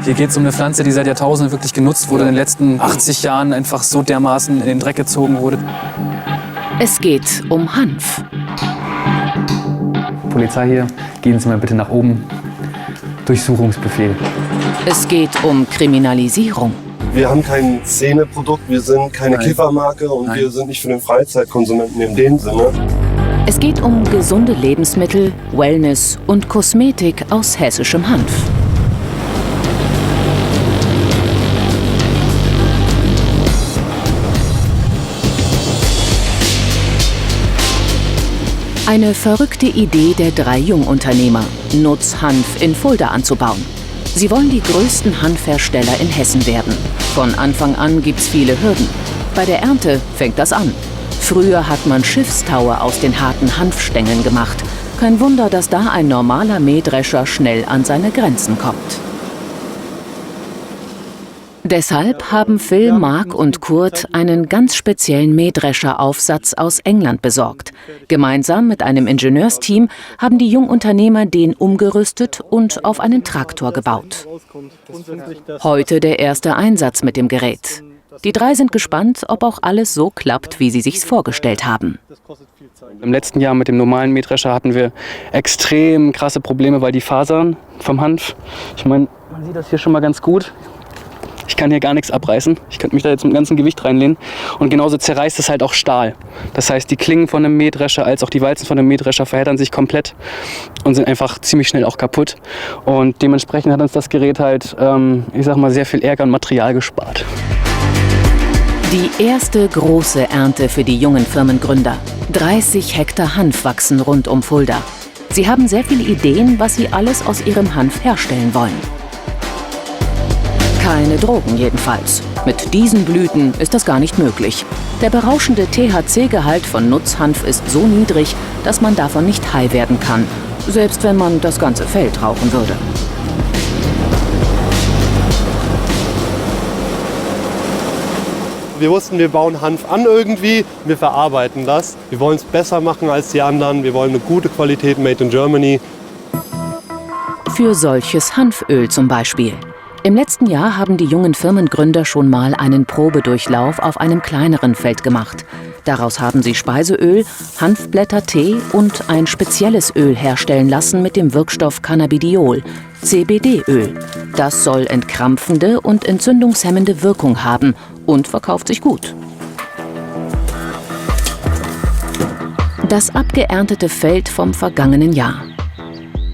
Hier geht es um eine Pflanze, die seit Jahrtausenden wirklich genutzt wurde, in den letzten 80 Jahren einfach so dermaßen in den Dreck gezogen wurde. Es geht um Hanf. Polizei hier, gehen Sie mal bitte nach oben. Durchsuchungsbefehl. Es geht um Kriminalisierung. Wir haben kein Szeneprodukt, wir sind keine Kiffermarke und wir sind nicht für den Freizeitkonsumenten in dem Sinne. Es geht um gesunde Lebensmittel, Wellness und Kosmetik aus hessischem Hanf. Eine verrückte Idee der 3 Jungunternehmer, Nutzhanf in Fulda anzubauen. Sie wollen die größten Hanfhersteller in Hessen werden. Von Anfang an gibt's viele Hürden. Bei der Ernte fängt das an. Früher hat man Schiffstaue aus den harten Hanfstängeln gemacht. Kein Wunder, dass da ein normaler Mähdrescher schnell an seine Grenzen kommt. Deshalb haben Phil, Mark und Kurt einen ganz speziellen Mähdrescher-Aufsatz aus England besorgt. Gemeinsam mit einem Ingenieursteam haben die Jungunternehmer den umgerüstet und auf einen Traktor gebaut. Heute der erste Einsatz mit dem Gerät. Die 3 sind gespannt, ob auch alles so klappt, wie sie sich's vorgestellt haben. Im letzten Jahr mit dem normalen Mähdrescher hatten wir extrem krasse Probleme, weil die Fasern vom Hanf, ich meine, man sieht das hier schon mal ganz gut. Ich kann hier gar nichts abreißen. Ich könnte mich da jetzt mit dem ganzen Gewicht reinlehnen. Und genauso zerreißt es halt auch Stahl. Das heißt, die Klingen von einem Mähdrescher als auch die Walzen von einem Mähdrescher verheddern sich komplett und sind einfach ziemlich schnell auch kaputt. Und dementsprechend hat uns das Gerät halt, ich sag mal, sehr viel Ärger und Material gespart. Die erste große Ernte für die jungen Firmengründer. 30 Hektar Hanf wachsen rund um Fulda. Sie haben sehr viele Ideen, was sie alles aus ihrem Hanf herstellen wollen. Keine Drogen jedenfalls. Mit diesen Blüten ist das gar nicht möglich. Der berauschende THC-Gehalt von Nutzhanf ist so niedrig, dass man davon nicht high werden kann, selbst wenn man das ganze Feld rauchen würde. Wir wussten, wir bauen Hanf an irgendwie, wir verarbeiten das. Wir wollen es besser machen als die anderen, wir wollen eine gute Qualität made in Germany. Für solches Hanföl zum Beispiel. Im letzten Jahr haben die jungen Firmengründer schon mal einen Probedurchlauf auf einem kleineren Feld gemacht. Daraus haben sie Speiseöl, Hanfblättertee und ein spezielles Öl herstellen lassen mit dem Wirkstoff Cannabidiol, CBD-Öl. Das soll entkrampfende und entzündungshemmende Wirkung haben und verkauft sich gut. Das abgeerntete Feld vom vergangenen Jahr.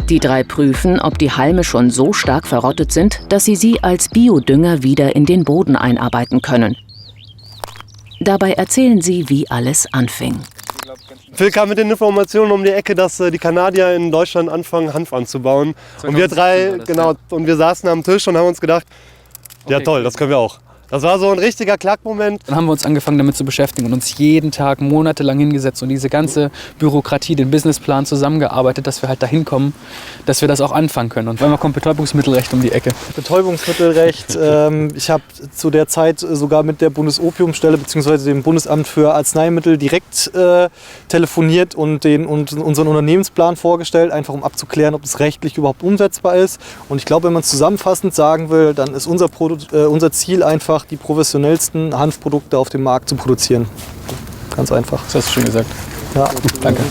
Die 3 prüfen, ob die Halme schon so stark verrottet sind, dass sie als Biodünger wieder in den Boden einarbeiten können. Dabei erzählen sie, wie alles anfing. Phil kam mit den Informationen um die Ecke, dass die Kanadier in Deutschland anfangen, Hanf anzubauen. Und wir 3, und wir saßen am Tisch und haben uns gedacht, ja toll, das können wir auch. Das war so ein richtiger Klackmoment. Dann haben wir uns angefangen damit zu beschäftigen und uns jeden Tag monatelang hingesetzt und diese ganze Bürokratie, den Businessplan zusammengearbeitet, dass wir halt dahin kommen, dass wir das auch anfangen können. Und einmal kommt Betäubungsmittelrecht um die Ecke. Betäubungsmittelrecht. Ich habe zu der Zeit sogar mit der Bundesopiumstelle bzw. dem Bundesamt für Arzneimittel direkt telefoniert und unseren Unternehmensplan vorgestellt, einfach um abzuklären, ob es rechtlich überhaupt umsetzbar ist. Und ich glaube, wenn man es zusammenfassend sagen will, dann ist unser Ziel einfach, die professionellsten Hanfprodukte auf dem Markt zu produzieren. Ganz einfach. Das hast du schön gesagt. Ja, danke.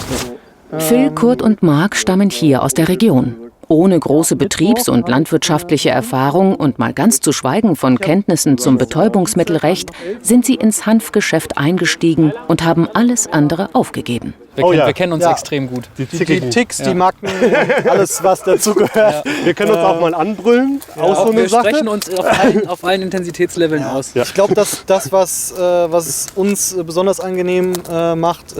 Phil, Kurt und Mark stammen hier aus der Region. Ohne große betriebs- und landwirtschaftliche Erfahrung und mal ganz zu schweigen von Kenntnissen zum Betäubungsmittelrecht sind sie ins Hanfgeschäft eingestiegen und haben alles andere aufgegeben. Wir kennen uns extrem gut. Die Ticks, die Macken, alles was dazu gehört. Ja. Wir können uns auch mal anbrüllen, auch so eine Sache. Wir sprechen uns auf allen Intensitätsleveln aus. Ja. Ich glaube, das was uns besonders angenehm macht,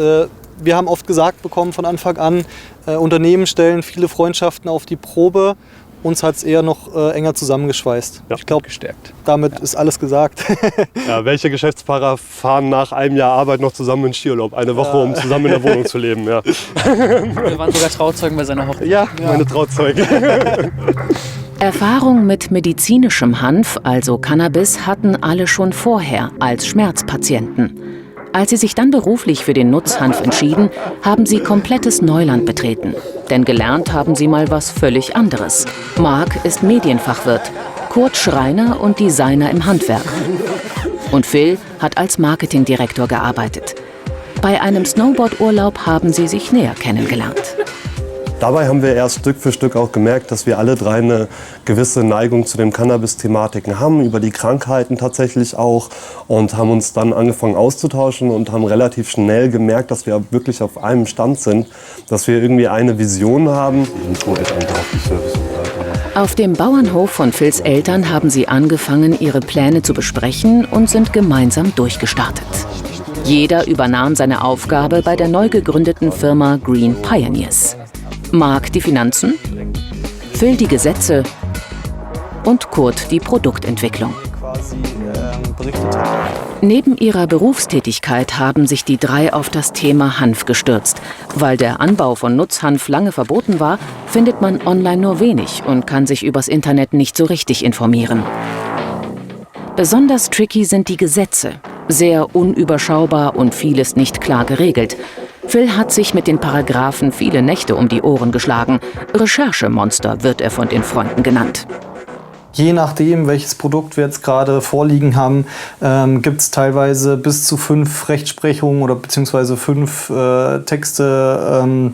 wir haben oft gesagt bekommen von Anfang an, Unternehmen stellen viele Freundschaften auf die Probe. Uns hat es eher noch enger zusammengeschweißt. Ja. Ich glaube, damit ist alles gesagt. Ja, welche Geschäftspaare fahren nach einem Jahr Arbeit noch zusammen in Skiurlaub? Eine Woche, um zusammen in der Wohnung zu leben. Ja. Wir waren sogar Trauzeugen bei seiner Hochzeit. Ja, meine Trauzeugen. Erfahrung mit medizinischem Hanf, also Cannabis, hatten alle schon vorher als Schmerzpatienten. Als sie sich dann beruflich für den Nutzhanf entschieden, haben sie komplettes Neuland betreten. Denn gelernt haben sie mal was völlig anderes. Marc ist Medienfachwirt, Kurt Schreiner und Designer im Handwerk. Und Phil hat als Marketingdirektor gearbeitet. Bei einem Snowboard-Urlaub haben sie sich näher kennengelernt. Dabei haben wir erst Stück für Stück auch gemerkt, dass wir alle drei eine gewisse Neigung zu den Cannabis-Thematiken haben, über die Krankheiten tatsächlich auch, und haben uns dann angefangen auszutauschen und haben relativ schnell gemerkt, dass wir wirklich auf einem Stand sind, dass wir irgendwie eine Vision haben. Auf dem Bauernhof von Phils Eltern haben sie angefangen, ihre Pläne zu besprechen und sind gemeinsam durchgestartet. Jeder übernahm seine Aufgabe bei der neu gegründeten Firma Green Pioneers. Marc die Finanzen, Phil die Gesetze und Kurt die Produktentwicklung. Neben ihrer Berufstätigkeit haben sich die drei auf das Thema Hanf gestürzt. Weil der Anbau von Nutzhanf lange verboten war, findet man online nur wenig und kann sich übers Internet nicht so richtig informieren. Besonders tricky sind die Gesetze. Sehr unüberschaubar und vieles nicht klar geregelt. Phil hat sich mit den Paragraphen viele Nächte um die Ohren geschlagen. Recherchemonster wird er von den Freunden genannt. Je nachdem, welches Produkt wir jetzt gerade vorliegen haben, gibt es teilweise bis zu 5 Rechtsprechungen oder beziehungsweise 5 Texte,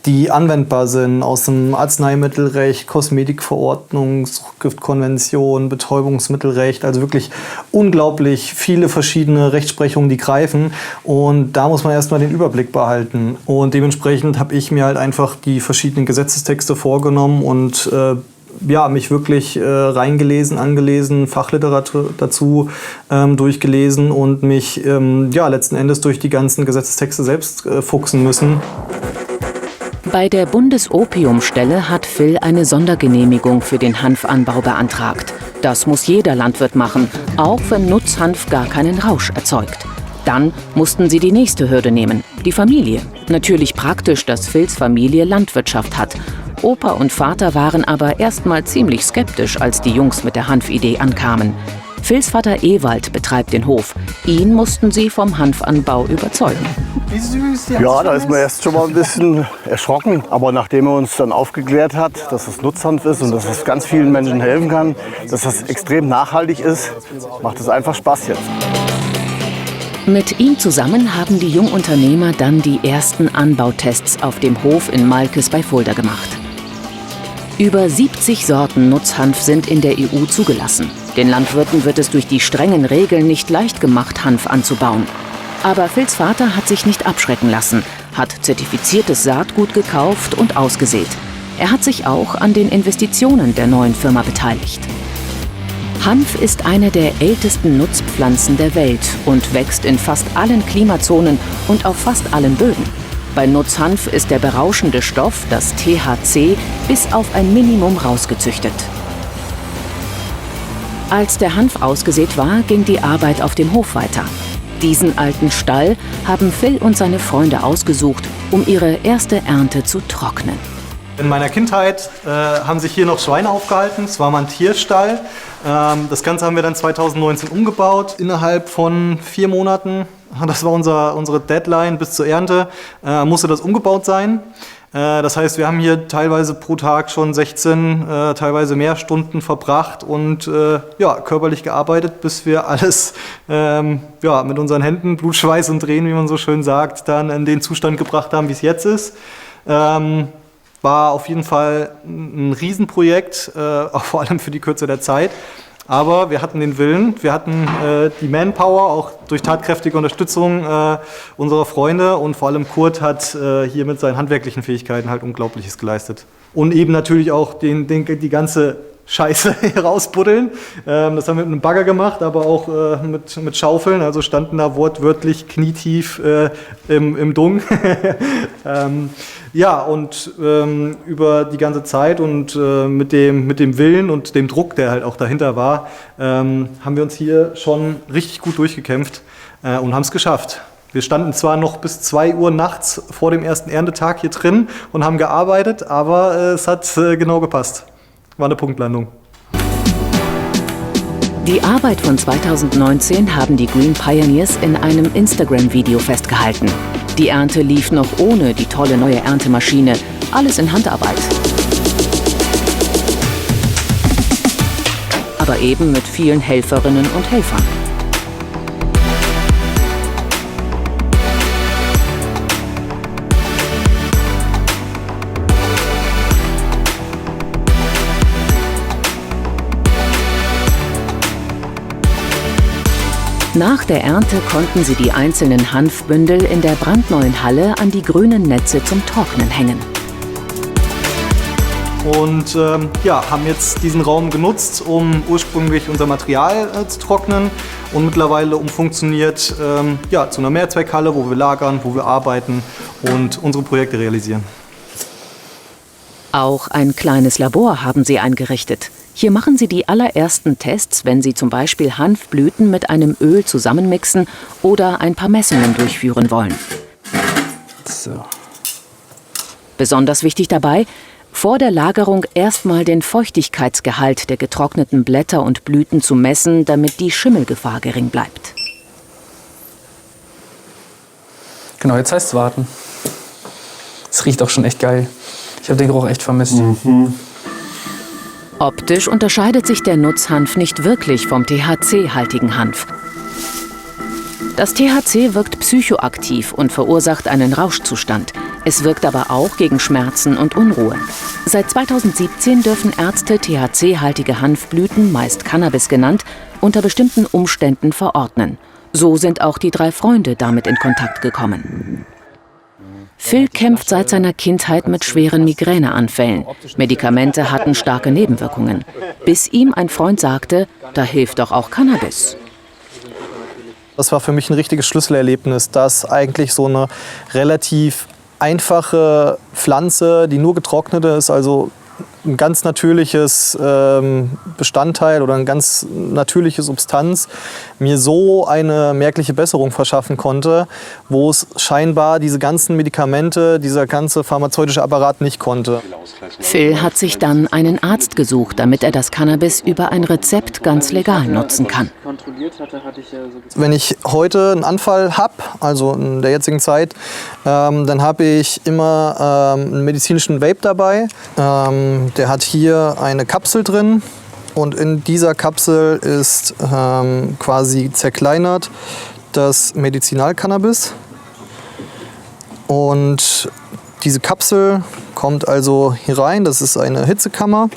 die anwendbar sind aus dem Arzneimittelrecht, Kosmetikverordnung, Suchtgiftkonvention, Betäubungsmittelrecht. Also wirklich unglaublich viele verschiedene Rechtsprechungen, die greifen. Und da muss man erstmal den Überblick behalten. Und dementsprechend habe ich mir halt einfach die verschiedenen Gesetzestexte vorgenommen und mich wirklich reingelesen, angelesen, Fachliteratur dazu durchgelesen und mich letzten Endes durch die ganzen Gesetzestexte selbst fuchsen müssen. Bei der Bundesopiumstelle hat Phil eine Sondergenehmigung für den Hanfanbau beantragt. Das muss jeder Landwirt machen, auch wenn Nutzhanf gar keinen Rausch erzeugt. Dann mussten sie die nächste Hürde nehmen, die Familie. Natürlich praktisch, dass Phils Familie Landwirtschaft hat. Opa und Vater waren aber erstmal ziemlich skeptisch, als die Jungs mit der Hanfidee ankamen. Phils Vater Ewald betreibt den Hof. Ihn mussten sie vom Hanfanbau überzeugen. Wie süß, ja, da ist man erst schon mal ein bisschen erschrocken. Aber nachdem er uns dann aufgeklärt hat, dass es Nutzhanf ist und dass es ganz vielen Menschen helfen kann, dass das extrem nachhaltig ist, macht es einfach Spaß jetzt. Mit ihm zusammen haben die Jungunternehmer dann die ersten Anbautests auf dem Hof in Malkes bei Fulda gemacht. Über 70 Sorten Nutzhanf sind in der EU zugelassen. Den Landwirten wird es durch die strengen Regeln nicht leicht gemacht, Hanf anzubauen. Aber Phils Vater hat sich nicht abschrecken lassen, hat zertifiziertes Saatgut gekauft und ausgesät. Er hat sich auch an den Investitionen der neuen Firma beteiligt. Hanf ist eine der ältesten Nutzpflanzen der Welt und wächst in fast allen Klimazonen und auf fast allen Böden. Bei Nutzhanf ist der berauschende Stoff, das THC, bis auf ein Minimum rausgezüchtet. Als der Hanf ausgesät war, ging die Arbeit auf dem Hof weiter. Diesen alten Stall haben Phil und seine Freunde ausgesucht, um ihre erste Ernte zu trocknen. In meiner Kindheit haben sich hier noch Schweine aufgehalten. Es war mal ein Tierstall. Das Ganze haben wir dann 2019 umgebaut. Innerhalb von 4 Monaten, das war unsere Deadline bis zur Ernte, musste das umgebaut sein. Das heißt, wir haben hier teilweise pro Tag schon 16, teilweise mehr Stunden verbracht und körperlich gearbeitet, bis wir alles mit unseren Händen, Blut, Schweiß und Tränen, wie man so schön sagt, dann in den Zustand gebracht haben, wie es jetzt ist. War auf jeden Fall ein Riesenprojekt, auch vor allem für die Kürze der Zeit. Aber wir hatten den Willen, wir hatten die Manpower, auch durch tatkräftige Unterstützung unserer Freunde. Und vor allem Kurt hat hier mit seinen handwerklichen Fähigkeiten halt Unglaubliches geleistet. Und eben natürlich auch die ganze Scheiße herausbuddeln. Das haben wir mit einem Bagger gemacht, aber auch mit Schaufeln. Also standen da wortwörtlich knietief im Dung. Über die ganze Zeit und mit dem Willen und dem Druck, der halt auch dahinter war, haben wir uns hier schon richtig gut durchgekämpft und haben es geschafft. Wir standen zwar noch bis 2 Uhr nachts vor dem ersten Erntetag hier drin und haben gearbeitet, aber es hat genau gepasst. War eine Punktlandung. Die Arbeit von 2019 haben die Green Pioneers in einem Instagram-Video festgehalten. Die Ernte lief noch ohne die tolle neue Erntemaschine, alles in Handarbeit. Aber eben mit vielen Helferinnen und Helfern. Nach der Ernte konnten sie die einzelnen Hanfbündel in der brandneuen Halle an die grünen Netze zum Trocknen hängen. Und haben jetzt diesen Raum genutzt, um ursprünglich unser Material zu trocknen und mittlerweile umfunktioniert zu einer Mehrzweckhalle, wo wir lagern, wo wir arbeiten und unsere Projekte realisieren. Auch ein kleines Labor haben sie eingerichtet. Hier machen sie die allerersten Tests, wenn sie zum Beispiel Hanfblüten mit einem Öl zusammenmixen oder ein paar Messungen durchführen wollen. So. Besonders wichtig dabei, vor der Lagerung erstmal den Feuchtigkeitsgehalt der getrockneten Blätter und Blüten zu messen, damit die Schimmelgefahr gering bleibt. Genau, jetzt heißt es warten. Es riecht auch schon echt geil. Ich habe den Geruch echt vermisst. Optisch unterscheidet sich der Nutzhanf nicht wirklich vom THC-haltigen Hanf. Das THC wirkt psychoaktiv und verursacht einen Rauschzustand. Es wirkt aber auch gegen Schmerzen und Unruhe. Seit 2017 dürfen Ärzte THC-haltige Hanfblüten, meist Cannabis genannt, unter bestimmten Umständen verordnen. So sind auch die 3 Freunde damit in Kontakt gekommen. Phil kämpft seit seiner Kindheit mit schweren Migräneanfällen. Medikamente hatten starke Nebenwirkungen. Bis ihm ein Freund sagte, da hilft doch auch Cannabis. Das war für mich ein richtiges Schlüsselerlebnis, dass eigentlich so eine relativ einfache Pflanze, die nur getrocknete ist, also ein ganz natürliches Bestandteil oder eine ganz natürliche Substanz, mir so eine merkliche Besserung verschaffen konnte, wo es scheinbar diese ganzen Medikamente, dieser ganze pharmazeutische Apparat nicht konnte. Phil hat sich dann einen Arzt gesucht, damit er das Cannabis über ein Rezept ganz legal nutzen kann. Wenn ich heute einen Anfall habe, also in der jetzigen Zeit, dann habe ich immer einen medizinischen Vape dabei. Der hat hier eine Kapsel drin und in dieser Kapsel ist quasi zerkleinert das Medizinalcannabis. Und diese Kapsel kommt also hier rein, das ist eine Hitzekammer.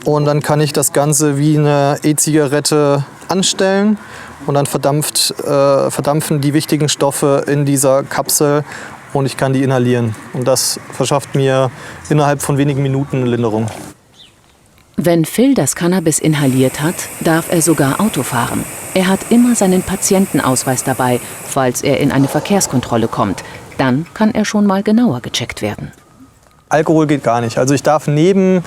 Und dann kann ich das Ganze wie eine E-Zigarette anstellen und dann verdampfen die wichtigen Stoffe in dieser Kapsel und ich kann die inhalieren. Und das verschafft mir innerhalb von wenigen Minuten eine Linderung. Wenn Phil das Cannabis inhaliert hat, darf er sogar Auto fahren. Er hat immer seinen Patientenausweis dabei, falls er in eine Verkehrskontrolle kommt. Dann kann er schon mal genauer gecheckt werden. Alkohol geht gar nicht. Also ich darf neben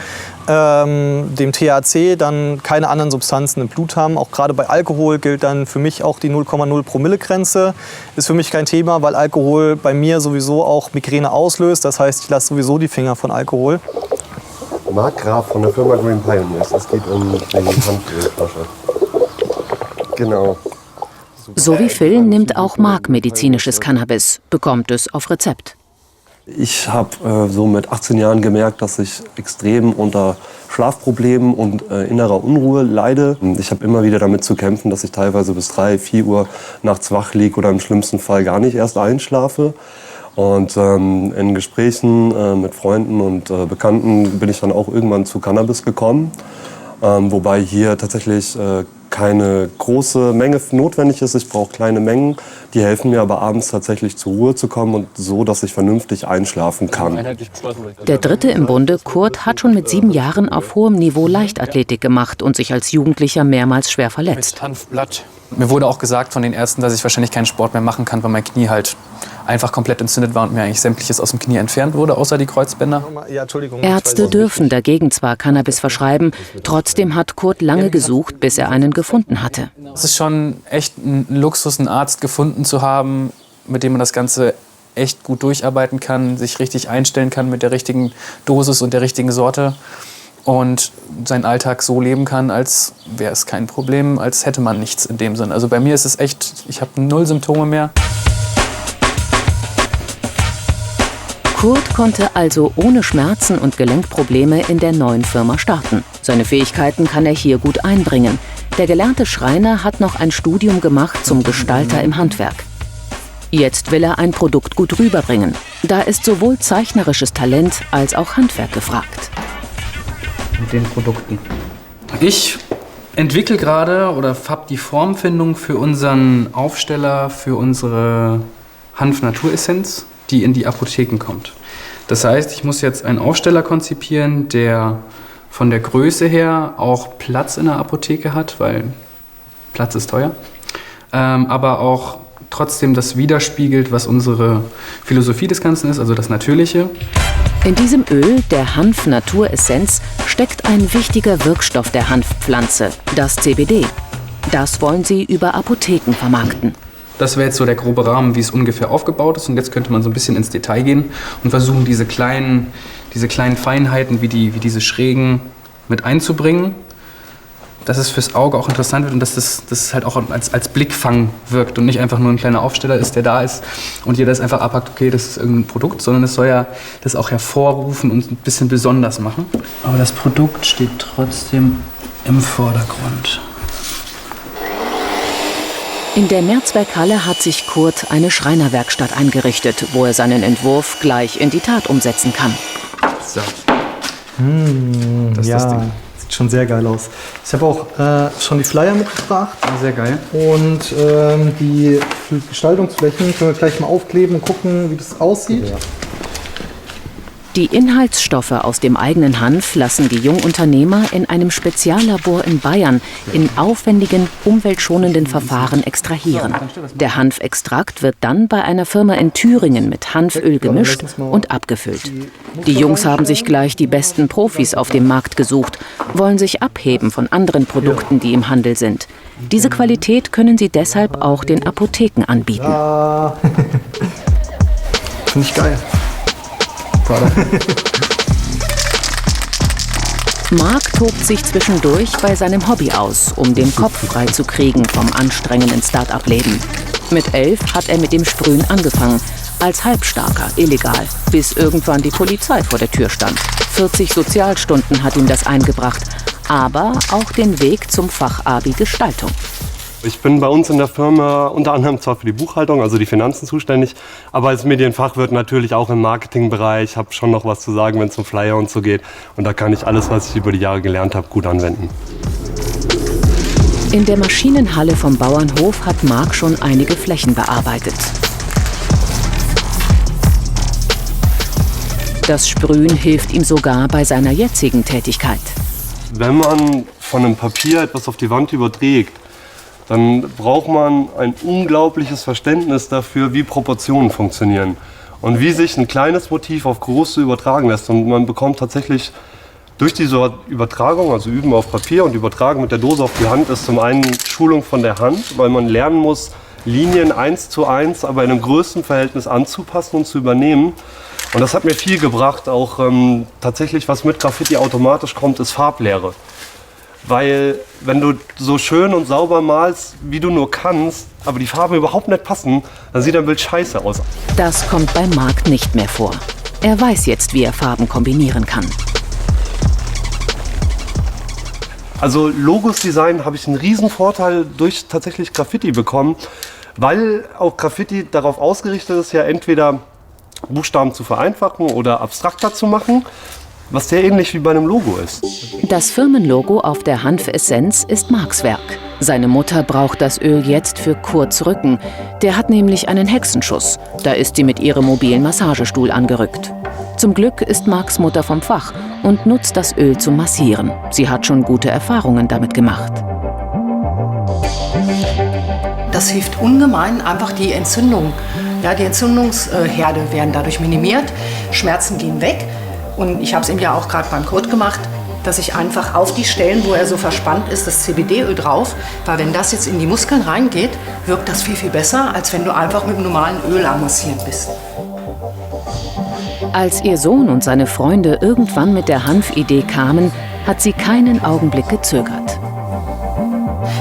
dem THC dann keine anderen Substanzen im Blut haben. Auch gerade bei Alkohol gilt dann für mich auch die 0,0 Promille-Grenze. Ist für mich kein Thema, weil Alkohol bei mir sowieso auch Migräne auslöst. Das heißt, ich lasse sowieso die Finger von Alkohol. Marc Graf von der Firma Green Pioneers. Es geht um die Hanfölflasche. Genau. So wie Phil nimmt auch Marc medizinisches Cannabis, bekommt es auf Rezept. Ich habe so mit 18 Jahren gemerkt, dass ich extrem unter Schlafproblemen und innerer Unruhe leide. Ich habe immer wieder damit zu kämpfen, dass ich teilweise bis 3, 4 Uhr nachts wach liege oder im schlimmsten Fall gar nicht erst einschlafe. Und in Gesprächen mit Freunden und Bekannten bin ich dann auch irgendwann zu Cannabis gekommen. Wobei hier tatsächlich keine große Menge notwendig ist. Ich brauche kleine Mengen. Die helfen mir aber abends tatsächlich zur Ruhe zu kommen und so, dass ich vernünftig einschlafen kann. Der dritte im Bunde, Kurt, hat schon mit 7 Jahren auf hohem Niveau Leichtathletik gemacht und sich als Jugendlicher mehrmals schwer verletzt. Hanfblatt. Mir wurde auch gesagt von den Ärzten, dass ich wahrscheinlich keinen Sport mehr machen kann, weil mein Knie halt einfach komplett entzündet war und mir eigentlich sämtliches aus dem Knie entfernt wurde, außer die Kreuzbänder. Ärzte dürfen dagegen zwar Cannabis verschreiben, trotzdem hat Kurt lange gesucht, bis er einen gefunden hatte. Es ist schon echt ein Luxus, einen Arzt gefunden zu haben, mit dem man das Ganze echt gut durcharbeiten kann, sich richtig einstellen kann mit der richtigen Dosis und der richtigen Sorte. und seinen Alltag so leben kann, als wäre es kein Problem, als hätte man nichts in dem Sinn. Also bei mir ist es echt, ich habe 0 Symptome mehr. Kurt konnte also ohne Schmerzen und Gelenkprobleme in der neuen Firma starten. Seine Fähigkeiten kann er hier gut einbringen. Der gelernte Schreiner hat noch ein Studium gemacht zum Gestalter im Handwerk. Jetzt will er ein Produkt gut rüberbringen. Da ist sowohl zeichnerisches Talent als auch Handwerk gefragt. Mit den Produkten. Ich entwickle gerade oder habe die Formfindung für unseren Aufsteller, für unsere Hanf-Naturessenz, die in die Apotheken kommt. Das heißt, ich muss jetzt einen Aufsteller konzipieren, der von der Größe her auch Platz in der Apotheke hat, weil Platz ist teuer, aber auch trotzdem das widerspiegelt, was unsere Philosophie des Ganzen ist, also das Natürliche. In diesem Öl, der Hanf-Naturessenz, steckt ein wichtiger Wirkstoff der Hanfpflanze, das CBD. Das wollen sie über Apotheken vermarkten. Das wäre jetzt so der grobe Rahmen, wie es ungefähr aufgebaut ist. Und jetzt könnte man so ein bisschen ins Detail gehen und versuchen, diese kleinen Feinheiten wie diese Schrägen mit einzubringen, dass es fürs Auge auch interessant wird und dass das halt auch als Blickfang wirkt und nicht einfach nur ein kleiner Aufsteller ist, der da ist und jeder das einfach abhakt, okay, das ist irgendein Produkt, sondern es soll ja das auch hervorrufen und ein bisschen besonders machen. Aber das Produkt steht trotzdem im Vordergrund. In der Mehrzweckhalle hat sich Kurt eine Schreinerwerkstatt eingerichtet, wo er seinen Entwurf gleich in die Tat umsetzen kann. So. Das ist ja, das Ding. sieht schon sehr geil aus. Ich habe auch schon die Flyer mitgebracht. Sehr geil. Und die Gestaltungsflächen können wir gleich mal aufkleben und gucken, wie das aussieht. Ja. Die Inhaltsstoffe aus dem eigenen Hanf lassen die Jungunternehmer in einem Speziallabor in Bayern in aufwendigen, umweltschonenden Verfahren extrahieren. Der Hanfextrakt wird dann bei einer Firma in Thüringen mit Hanföl gemischt und abgefüllt. Die Jungs haben sich gleich die besten Profis auf dem Markt gesucht, wollen sich abheben von anderen Produkten, die im Handel sind. Diese Qualität können sie deshalb auch den Apotheken anbieten. Ja. Finde ich geil. Marc tobt sich zwischendurch bei seinem Hobby aus, um den Kopf frei zu kriegen vom anstrengenden Start-up-Leben. Mit 11 hat er mit dem Sprühen angefangen, als Halbstarker, illegal, bis irgendwann die Polizei vor der Tür stand. 40 Sozialstunden hat ihm das eingebracht, aber auch den Weg zum Fachabi Gestaltung. Ich bin bei uns in der Firma unter anderem zwar für die Buchhaltung, also die Finanzen zuständig, aber als Medienfachwirt natürlich auch im Marketingbereich, habe schon noch was zu sagen, wenn es um Flyer und so geht. Und da kann ich alles, was ich über die Jahre gelernt habe, gut anwenden. In der Maschinenhalle vom Bauernhof hat Marc schon einige Flächen bearbeitet. Das Sprühen hilft ihm sogar bei seiner jetzigen Tätigkeit. Wenn man von einem Papier etwas auf die Wand überträgt, dann braucht man ein unglaubliches Verständnis dafür, wie Proportionen funktionieren und wie sich ein kleines Motiv auf große übertragen lässt. Und man bekommt tatsächlich durch diese Übertragung, also Üben auf Papier und Übertragen mit der Dose auf die Hand, ist zum einen Schulung von der Hand, weil man lernen muss, Linien 1:1, aber in einem Größenverhältnis anzupassen und zu übernehmen. Und das hat mir viel gebracht. Auch tatsächlich, was mit Graffiti automatisch kommt, ist Farblehre. Weil wenn du so schön und sauber malst, wie du nur kannst, aber die Farben überhaupt nicht passen, dann sieht dein Bild scheiße aus. Das kommt bei Marc nicht mehr vor. Er weiß jetzt, wie er Farben kombinieren kann. Also Logos-Design habe ich einen riesen Vorteil durch tatsächlich Graffiti bekommen, weil auch Graffiti darauf ausgerichtet ist, ja entweder Buchstaben zu vereinfachen oder abstrakter zu machen, was sehr ähnlich wie bei einem Logo ist. Das Firmenlogo auf der Hanfessenz ist Marcs Werk. Seine Mutter braucht das Öl jetzt für Kurts Rücken. Der hat nämlich einen Hexenschuss. Da ist sie mit ihrem mobilen Massagestuhl angerückt. Zum Glück ist Marcs Mutter vom Fach und nutzt das Öl zum Massieren. Sie hat schon gute Erfahrungen damit gemacht. Das hilft ungemein, einfach die Entzündung. Ja, die Entzündungsherde werden dadurch minimiert, Schmerzen gehen weg. Und ich habe es eben ja auch gerade beim Kurt gemacht, dass ich einfach auf die Stellen, wo er so verspannt ist, das CBD-Öl drauf, weil wenn das jetzt in die Muskeln reingeht, wirkt das viel, viel besser, als wenn du einfach mit dem normalen Öl amassiert bist. Als ihr Sohn und seine Freunde irgendwann mit der Hanfidee kamen, hat sie keinen Augenblick gezögert.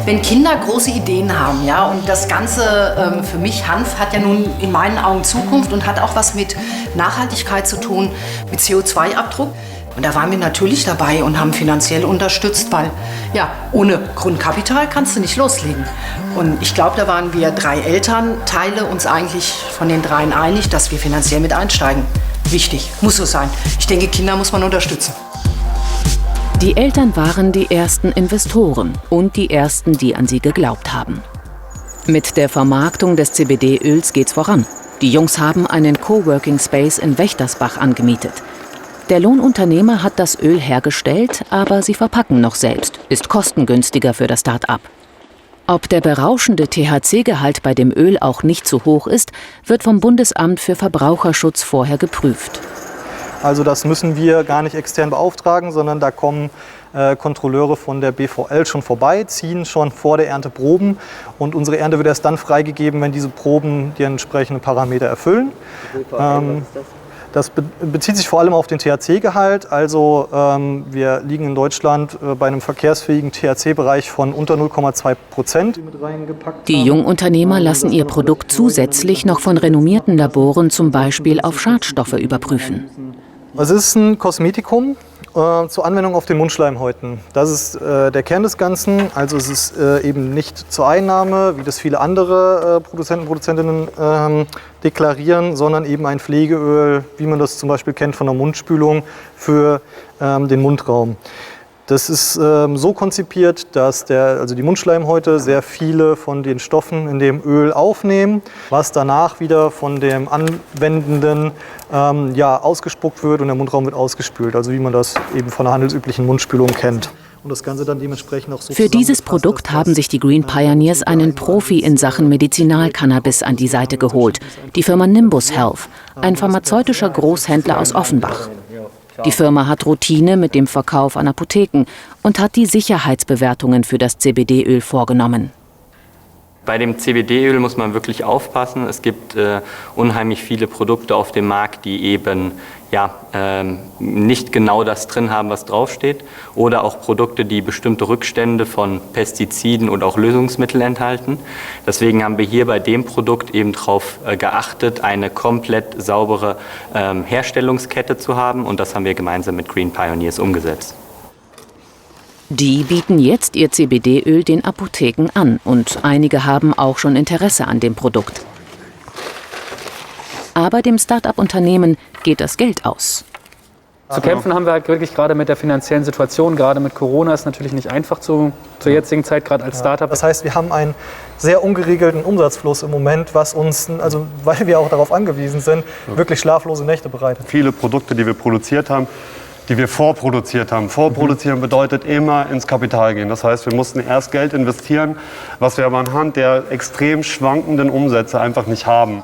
Wenn Kinder große Ideen haben, ja, und das Ganze für mich, Hanf hat ja nun in meinen Augen Zukunft und hat auch was mit Nachhaltigkeit zu tun, mit CO2-Abdruck. Und da waren wir natürlich dabei und haben finanziell unterstützt, weil ja, ohne Grundkapital kannst du nicht loslegen. Und ich glaube, da waren wir 3 Elternteile uns eigentlich von den 3 einig, dass wir finanziell mit einsteigen. Wichtig, muss so sein. Ich denke, Kinder muss man unterstützen. Die Eltern waren die ersten Investoren und die ersten, die an sie geglaubt haben. Mit der Vermarktung des CBD-Öls geht's voran. Die Jungs haben einen Coworking Space in Wächtersbach angemietet. Der Lohnunternehmer hat das Öl hergestellt, aber sie verpacken noch selbst. Ist kostengünstiger für das Start-up. Ob der berauschende THC-Gehalt bei dem Öl auch nicht zu hoch ist, wird vom Bundesamt für Verbraucherschutz vorher geprüft. Also das müssen wir gar nicht extern beauftragen, sondern da kommen Kontrolleure von der BVL schon vorbei, ziehen schon vor der Ernte Proben und unsere Ernte wird erst dann freigegeben, wenn diese Proben die entsprechenden Parameter erfüllen. Das bezieht sich vor allem auf den THC-Gehalt. Also wir liegen in Deutschland bei einem verkehrsfähigen THC-Bereich von unter 0,2%. Die Jungunternehmer lassen ihr Produkt zusätzlich noch von renommierten Laboren zum Beispiel auf Schadstoffe überprüfen. Es ist ein Kosmetikum zur Anwendung auf den Mundschleimhäuten. Das ist der Kern des Ganzen. Also es ist eben nicht zur Einnahme, wie das viele andere Produzenten und Produzentinnen deklarieren, sondern eben ein Pflegeöl, wie man das zum Beispiel kennt von der Mundspülung für den Mundraum. Das ist so konzipiert, dass die Mundschleimhäute sehr viele von den Stoffen in dem Öl aufnehmen, was danach wieder von dem Anwendenden ausgespuckt wird und der Mundraum wird ausgespült, also wie man das eben von der handelsüblichen Mundspülung kennt. Und das Ganze dann dementsprechend auch so Für dieses Produkt haben sich die Green Pioneers einen Profi in Sachen Medizinalcannabis an die Seite geholt, die Firma Nimbus Health, ein pharmazeutischer Großhändler aus Offenbach. Die Firma hat Routine mit dem Verkauf an Apotheken und hat die Sicherheitsbewertungen für das CBD-Öl vorgenommen. Bei dem CBD-Öl muss man wirklich aufpassen. Es gibt unheimlich viele Produkte auf dem Markt, die eben nicht genau das drin haben, was draufsteht. Oder auch Produkte, die bestimmte Rückstände von Pestiziden oder auch Lösungsmitteln enthalten. Deswegen haben wir hier bei dem Produkt eben darauf geachtet, eine komplett saubere Herstellungskette zu haben. Und das haben wir gemeinsam mit Green Pioneers umgesetzt. Die bieten jetzt ihr CBD-Öl den Apotheken an und einige haben auch schon Interesse an dem Produkt. Aber dem Start-up-Unternehmen geht das Geld aus. Zu kämpfen haben wir halt wirklich gerade mit der finanziellen Situation, gerade mit Corona ist natürlich nicht einfach zur jetzigen Zeit, gerade als Startup. Das heißt, wir haben einen sehr ungeregelten Umsatzfluss im Moment, was uns, also weil wir auch darauf angewiesen sind, wirklich schlaflose Nächte bereitet. Viele Produkte, die wir produziert haben, die wir vorproduziert haben. Vorproduzieren bedeutet immer ins Kapital gehen. Das heißt, wir mussten erst Geld investieren, was wir aber anhand der extrem schwankenden Umsätze einfach nicht haben.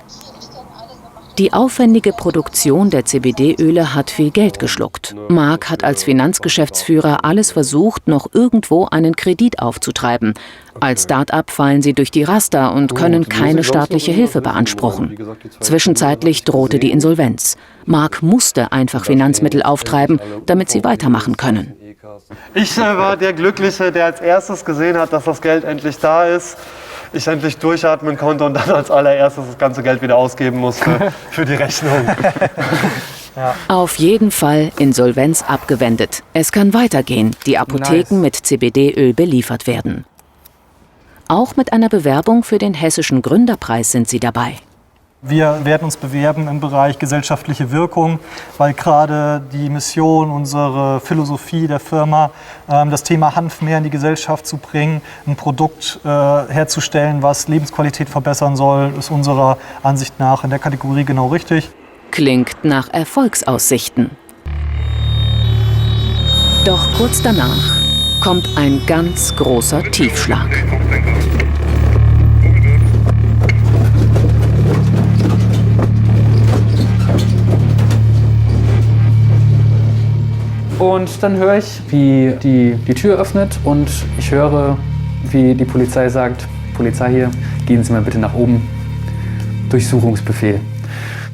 Die aufwendige Produktion der CBD-Öle hat viel Geld geschluckt. Marc hat als Finanzgeschäftsführer alles versucht, noch irgendwo einen Kredit aufzutreiben. Als Start-up fallen sie durch die Raster und können keine staatliche Hilfe beanspruchen. Zwischenzeitlich drohte die Insolvenz. Marc musste einfach Finanzmittel auftreiben, damit sie weitermachen können. Ich war der Glückliche, der als erstes gesehen hat, dass das Geld endlich da ist. Ich endlich durchatmen konnte und dann als allererstes das ganze Geld wieder ausgeben musste für die Rechnung. Auf jeden Fall Insolvenz abgewendet. Es kann weitergehen, die Apotheken mit CBD-Öl beliefert werden. Auch mit einer Bewerbung für den Hessischen Gründerpreis sind sie dabei. Wir werden uns bewerben im Bereich gesellschaftliche Wirkung, weil gerade die Mission, unsere Philosophie der Firma, das Thema Hanf mehr in die Gesellschaft zu bringen, ein Produkt herzustellen, was Lebensqualität verbessern soll, ist unserer Ansicht nach in der Kategorie genau richtig. Klingt nach Erfolgsaussichten. Doch kurz danach kommt ein ganz großer Tiefschlag. Und dann höre ich, wie die Tür öffnet und ich höre, wie die Polizei sagt, Polizei hier, gehen Sie mal bitte nach oben, Durchsuchungsbefehl.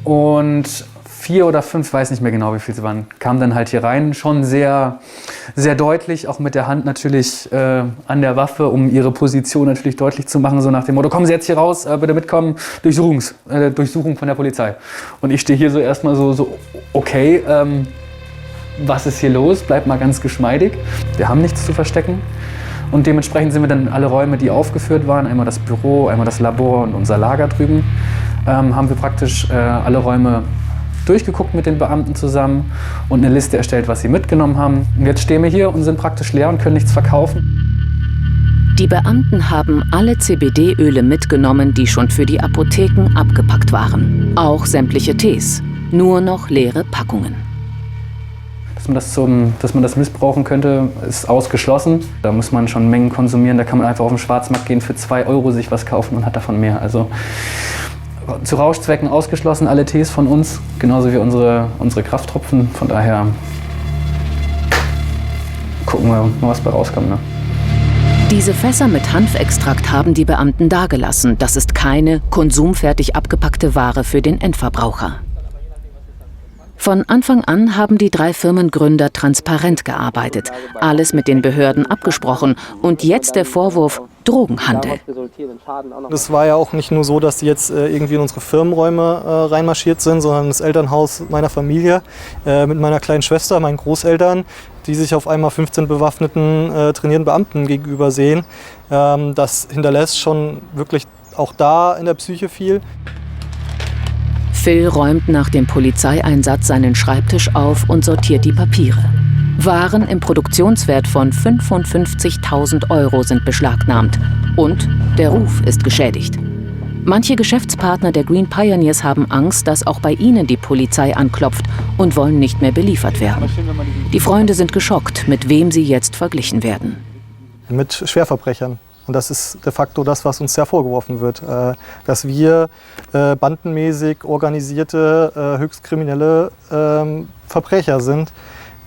Und 4 oder 5, weiß nicht mehr genau, wie viel es waren, kamen dann halt hier rein, schon sehr sehr deutlich, auch mit der Hand natürlich an der Waffe, um ihre Position natürlich deutlich zu machen, so nach dem Motto, kommen Sie jetzt hier raus, bitte mitkommen, Durchsuchung von der Polizei. Und ich stehe hier so erstmal so okay, was ist hier los? Bleibt mal ganz geschmeidig. Wir haben nichts zu verstecken. Und dementsprechend sind wir dann alle Räume, die aufgeführt waren, einmal das Büro, einmal das Labor und unser Lager drüben, haben wir praktisch alle Räume durchgeguckt mit den Beamten zusammen und eine Liste erstellt, was sie mitgenommen haben. Und jetzt stehen wir hier und sind praktisch leer und können nichts verkaufen. Die Beamten haben alle CBD-Öle mitgenommen, die schon für die Apotheken abgepackt waren. Auch sämtliche Tees. Nur noch leere Packungen. Dass man das missbrauchen könnte, ist ausgeschlossen. Da muss man schon Mengen konsumieren. Da kann man einfach auf den Schwarzmarkt gehen, für 2 € sich was kaufen und hat davon mehr. Also zu Rauschzwecken ausgeschlossen, alle Tees von uns, genauso wie unsere Krafttropfen. Von daher gucken wir mal, was bei rauskommt. Ne? Diese Fässer mit Hanfextrakt haben die Beamten dagelassen. Das ist keine konsumfertig abgepackte Ware für den Endverbraucher. Von Anfang an haben die 3 Firmengründer transparent gearbeitet, alles mit den Behörden abgesprochen und jetzt der Vorwurf Drogenhandel. Es war ja auch nicht nur so, dass die jetzt irgendwie in unsere Firmenräume reinmarschiert sind, sondern das Elternhaus meiner Familie mit meiner kleinen Schwester, meinen Großeltern, die sich auf einmal 15 bewaffneten, trainierten Beamten gegenüber sehen. Das hinterlässt schon wirklich auch da in der Psyche viel. Phil räumt nach dem Polizeieinsatz seinen Schreibtisch auf und sortiert die Papiere. Waren im Produktionswert von 55.000 € sind beschlagnahmt und der Ruf ist geschädigt. Manche Geschäftspartner der Green Pioneers haben Angst, dass auch bei ihnen die Polizei anklopft und wollen nicht mehr beliefert werden. Die Freunde sind geschockt, mit wem sie jetzt verglichen werden. Mit Schwerverbrechern. Und das ist de facto das, was uns ja vorgeworfen wird, dass wir bandenmäßig organisierte, höchst kriminelle Verbrecher sind,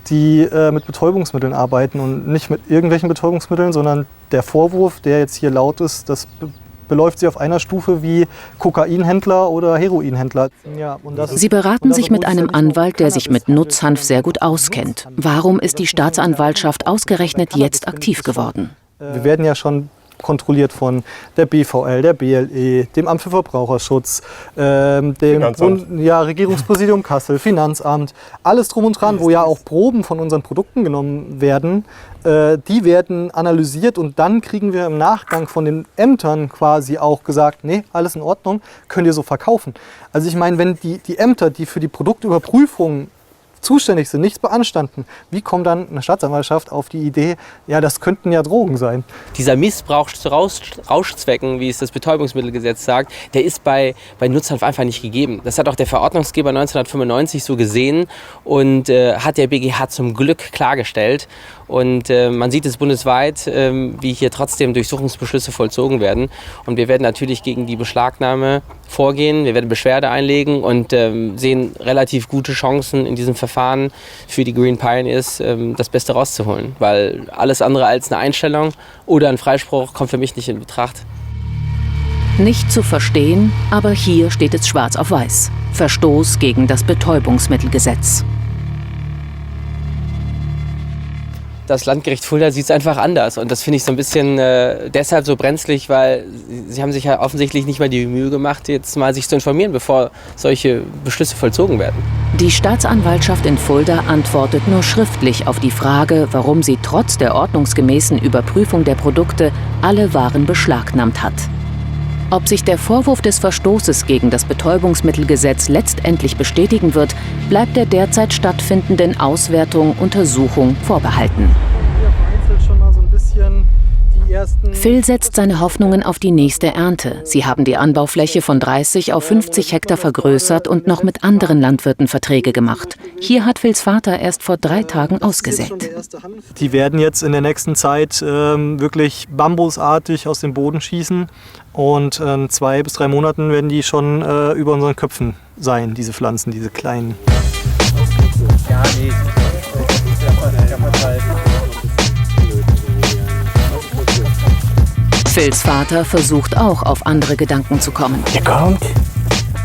die mit Betäubungsmitteln arbeiten und nicht mit irgendwelchen Betäubungsmitteln, sondern der Vorwurf, der jetzt hier laut ist, das beläuft sich auf einer Stufe wie Kokainhändler oder Heroinhändler. Ja, Sie beraten sich mit einem Anwalt, der sich mit Nutzhanf sehr gut auskennt. Warum ist die Staatsanwaltschaft ausgerechnet jetzt aktiv geworden? Wir werden ja schon kontrolliert von der BVL, der BLE, dem Amt für Verbraucherschutz, dem Regierungspräsidium Kassel, Finanzamt, alles drum und dran, wo ja auch Proben von unseren Produkten genommen werden. Die werden analysiert und dann kriegen wir im Nachgang von den Ämtern quasi auch gesagt, nee, alles in Ordnung, könnt ihr so verkaufen. Also ich meine, wenn die Ämter, die für die Produktüberprüfung zuständig sind, nichts beanstanden. Wie kommt dann eine Staatsanwaltschaft auf die Idee, ja, das könnten ja Drogen sein? Dieser Missbrauch zu Rauschzwecken, wie es das Betäubungsmittelgesetz sagt, der ist bei Nutzhanf einfach nicht gegeben. Das hat auch der Verordnungsgeber 1995 so gesehen und hat der BGH zum Glück klargestellt. Und man sieht es bundesweit, wie hier trotzdem Durchsuchungsbeschlüsse vollzogen werden. Und wir werden natürlich gegen die Beschlagnahme vorgehen. Wir werden Beschwerde einlegen und sehen relativ gute Chancen in diesem Verfahren für die Green Pioneers, das Beste rauszuholen. Weil alles andere als eine Einstellung oder ein Freispruch kommt für mich nicht in Betracht. Nicht zu verstehen, aber hier steht es schwarz auf weiß. Verstoß gegen das Betäubungsmittelgesetz. Das Landgericht Fulda sieht es einfach anders und das finde ich so ein bisschen deshalb so brenzlig, weil sie haben sich ja offensichtlich nicht mal die Mühe gemacht, jetzt mal sich zu informieren, bevor solche Beschlüsse vollzogen werden. Die Staatsanwaltschaft in Fulda antwortet nur schriftlich auf die Frage, warum sie trotz der ordnungsgemäßen Überprüfung der Produkte alle Waren beschlagnahmt hat. Ob sich der Vorwurf des Verstoßes gegen das Betäubungsmittelgesetz letztendlich bestätigen wird, bleibt der derzeit stattfindenden Auswertung Untersuchung vorbehalten. Phil setzt seine Hoffnungen auf die nächste Ernte. Sie haben die Anbaufläche von 30 auf 50 Hektar vergrößert und noch mit anderen Landwirten Verträge gemacht. Hier hat Phils Vater erst vor 3 Tagen ausgesät. Die werden jetzt in der nächsten Zeit wirklich bambusartig aus dem Boden schießen. Und in 2 bis 3 Monaten werden die schon über unseren Köpfen sein, diese Pflanzen, diese kleinen. Ja, nee. Phils Vater versucht auch auf andere Gedanken zu kommen. Der kommt.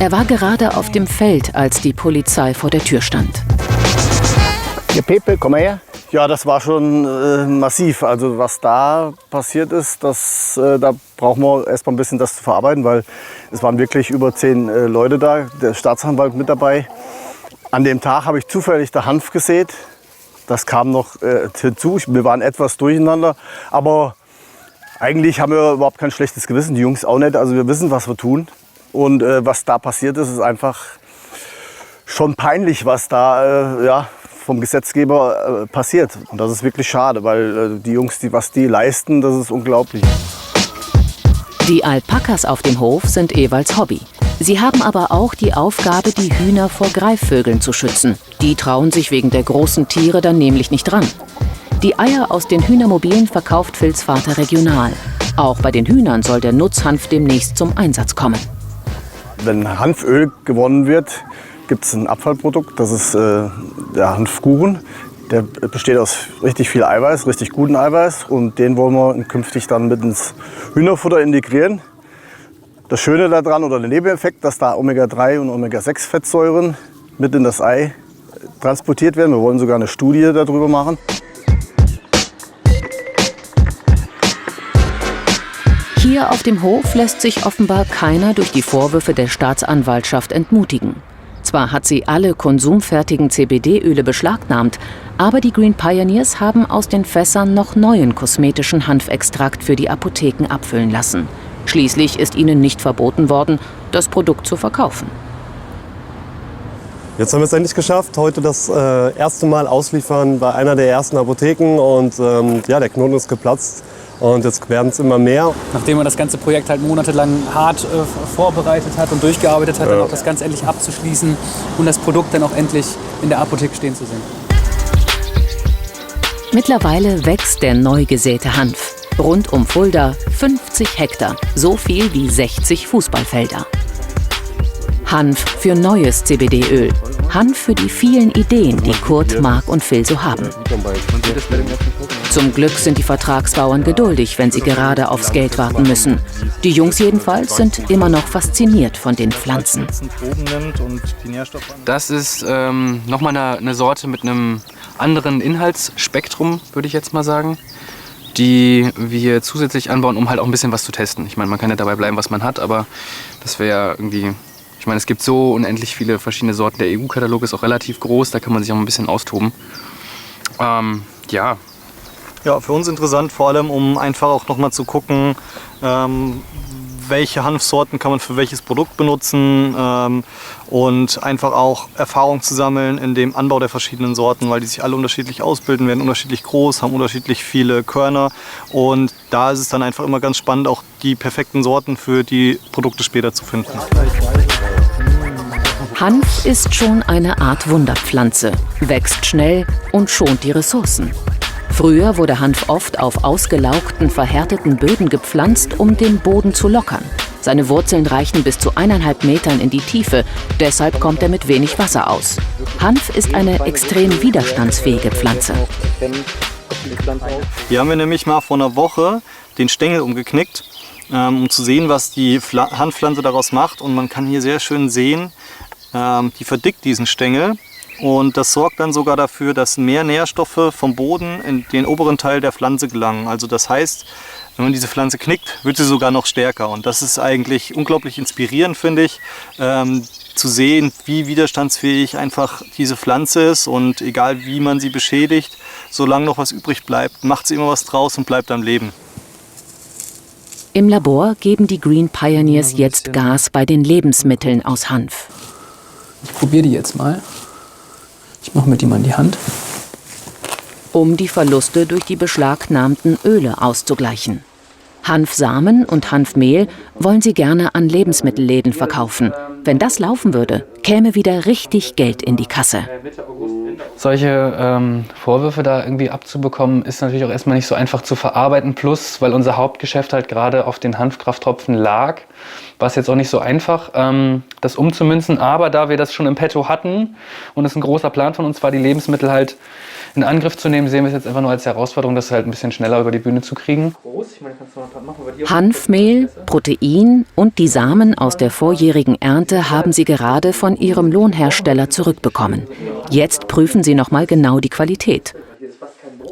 Er war gerade auf dem Feld, als die Polizei vor der Tür stand. Ja, Pepe, komm mal her. Ja, das war schon massiv. Also was da passiert ist, da brauchen wir erstmal ein bisschen das zu verarbeiten, weil es waren wirklich über 10 Leute da, der Staatsanwalt mit dabei. An dem Tag habe ich zufällig der Hanf gesät. Das kam noch hinzu. Wir waren etwas durcheinander, aber eigentlich haben wir überhaupt kein schlechtes Gewissen, die Jungs auch nicht. Also wir wissen, was wir tun. Und was da passiert ist, ist einfach schon peinlich, was da vom Gesetzgeber passiert. Und das ist wirklich schade, weil die Jungs, was die leisten, das ist unglaublich. Die Alpakas auf dem Hof sind Ewalds Hobby. Sie haben aber auch die Aufgabe, die Hühner vor Greifvögeln zu schützen. Die trauen sich wegen der großen Tiere dann nämlich nicht ran. Die Eier aus den Hühnermobilen verkauft Phils Vater regional. Auch bei den Hühnern soll der Nutzhanf demnächst zum Einsatz kommen. Wenn Hanföl gewonnen wird, gibt es ein Abfallprodukt, das ist der Hanfkuchen. Der besteht aus richtig viel Eiweiß, richtig guten Eiweiß. Und den wollen wir künftig dann mit ins Hühnerfutter integrieren. Das Schöne daran oder der Nebeneffekt, dass da Omega-3 und Omega-6-Fettsäuren mit in das Ei transportiert werden. Wir wollen sogar eine Studie darüber machen. Hier auf dem Hof lässt sich offenbar keiner durch die Vorwürfe der Staatsanwaltschaft entmutigen. Zwar hat sie alle konsumfertigen CBD-Öle beschlagnahmt, aber die Green Pioneers haben aus den Fässern noch neuen kosmetischen Hanfextrakt für die Apotheken abfüllen lassen. Schließlich ist ihnen nicht verboten worden, das Produkt zu verkaufen. Jetzt haben wir es endlich geschafft, heute das erste Mal ausliefern bei einer der ersten Apotheken und der Knoten ist geplatzt. Und jetzt werden es immer mehr. Nachdem man das ganze Projekt halt monatelang hart vorbereitet hat und durchgearbeitet hat, dann auch das Ganze endlich abzuschließen und das Produkt dann auch endlich in der Apotheke stehen zu sehen. Mittlerweile wächst der neu gesäte Hanf. Rund um Fulda 50 Hektar, so viel wie 60 Fußballfelder. Hanf für neues CBD-Öl. Hanf für die vielen Ideen, die Kurt, Marc und Phil so haben. Zum Glück sind die Vertragsbauern geduldig, wenn sie gerade aufs Geld warten müssen. Die Jungs jedenfalls sind immer noch fasziniert von den Pflanzen. Das ist nochmal eine Sorte mit einem anderen Inhaltsspektrum, würde ich jetzt mal sagen, die wir zusätzlich anbauen, um halt auch ein bisschen was zu testen. Ich meine, man kann ja dabei bleiben, was man hat, aber das wäre ja irgendwie... Ich meine, es gibt so unendlich viele verschiedene Sorten. Der EU-Katalog ist auch relativ groß, da kann man sich auch ein bisschen austoben. Ja, für uns interessant, vor allem um einfach auch nochmal zu gucken, welche Hanfsorten kann man für welches Produkt benutzen und einfach auch Erfahrung zu sammeln in dem Anbau der verschiedenen Sorten, weil die sich alle unterschiedlich ausbilden, werden unterschiedlich groß, haben unterschiedlich viele Körner und da ist es dann einfach immer ganz spannend, auch die perfekten Sorten für die Produkte später zu finden. Hanf ist schon eine Art Wunderpflanze, wächst schnell und schont die Ressourcen. Früher wurde Hanf oft auf ausgelaugten, verhärteten Böden gepflanzt, um den Boden zu lockern. Seine Wurzeln reichen bis zu 1,5 Metern in die Tiefe, deshalb kommt er mit wenig Wasser aus. Hanf ist eine extrem widerstandsfähige Pflanze. Hier haben wir nämlich mal vor einer Woche den Stängel umgeknickt, um zu sehen, was die Hanfpflanze daraus macht. Und man kann hier sehr schön sehen, die verdickt diesen Stängel. Und das sorgt dann sogar dafür, dass mehr Nährstoffe vom Boden in den oberen Teil der Pflanze gelangen. Also das heißt, wenn man diese Pflanze knickt, wird sie sogar noch stärker. Und das ist eigentlich unglaublich inspirierend, finde ich, zu sehen, wie widerstandsfähig einfach diese Pflanze ist. Und egal wie man sie beschädigt, solange noch was übrig bleibt, macht sie immer was draus und bleibt am Leben. Im Labor geben die Green Pioneers jetzt Gas bei den Lebensmitteln aus Hanf. Ich probiere die jetzt mal. Ich mache mir die mal in die Hand. Um die Verluste durch die beschlagnahmten Öle auszugleichen. Hanfsamen und Hanfmehl wollen sie gerne an Lebensmittelläden verkaufen. Wenn das laufen würde, käme wieder richtig Geld in die Kasse. Solche Vorwürfe da irgendwie abzubekommen, ist natürlich auch erstmal nicht so einfach zu verarbeiten. Plus, weil unser Hauptgeschäft halt gerade auf den Hanfkrafttropfen lag, war es jetzt auch nicht so einfach, das umzumünzen. Aber da wir das schon im Petto hatten und es ein großer Plan von uns war, die Lebensmittel halt in Angriff zu nehmen, sehen wir es jetzt einfach nur als Herausforderung, das halt ein bisschen schneller über die Bühne zu kriegen. Hanfmehl, Protein und die Samen aus der vorjährigen Ernte haben sie gerade von ihrem Lohnhersteller zurückbekommen. Jetzt prüfen sie nochmal genau die Qualität.